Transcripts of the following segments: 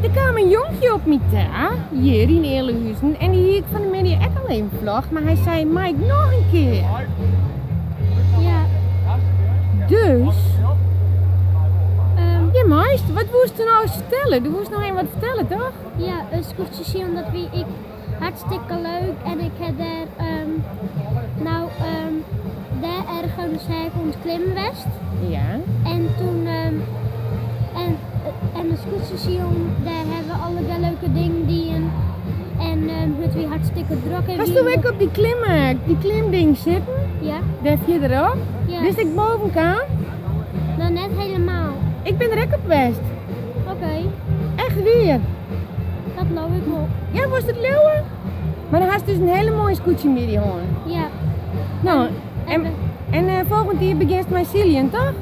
Er kwam een jonkje op me ta, hier in Elahûzen, en die hier ik van de media ook al even vlog, maar hij zei, Mike, nog een keer. Ja. Dus, ja meist, wat moest je nou eens vertellen? Je moest nog even wat vertellen, toch? Ja, Skûtsjesilen dat wie ik hartstikke leuk en ik heb daar, daar ergens ons klimmen west. Ja. En toen, en de Skûtsjesilen, daar hebben we allerlei leuke dingen die en het weer hartstikke druk. Als toen ik op die klimding zitten, Ja, daar verderop, ja. dus ik boven kan, Nou net helemaal. ik ben er ook op geweest. Oké, Echt weer. dat geloof ik wel. Ja, was het leeuwen? Maar dan had je dus een hele mooie scootje mee die hoorn. Ja, Nou, en en volgend jaar begint mijn Cillian, toch?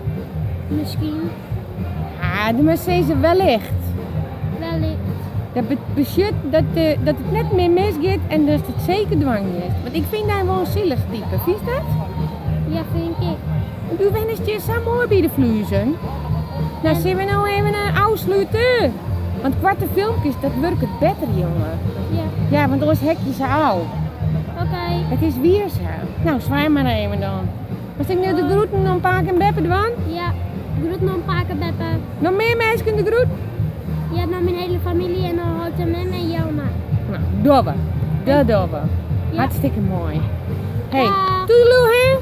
misschien Ah, de Mercedes wellicht. wellicht. Dat betekent dat het net meer misgaat en dat het zeker dwang is. Want ik vind hij wel een zielig type, vies dat? Ja, vind ik. Du bent je zo mooi bij de vluizen. Nou, zullen we nou even afsluiten? Want kwarte filmpjes, dat werkt het beter, jongen. Ja, Ja, want anders hek je ze al. oké. Het is weer zo. Nou, zwaai maar even dan. Als ik nu de groeten nog een paar keer beppen doen? Ja, groet nog een paar keer beppen. Nog meer mensen kunnen de groet? Ja, naar mijn hele familie en dan houdt hem en jou maar. Nou, dobben. De dobben. Ja. Hartstikke mooi. Hey, Dag. toedeloe hè?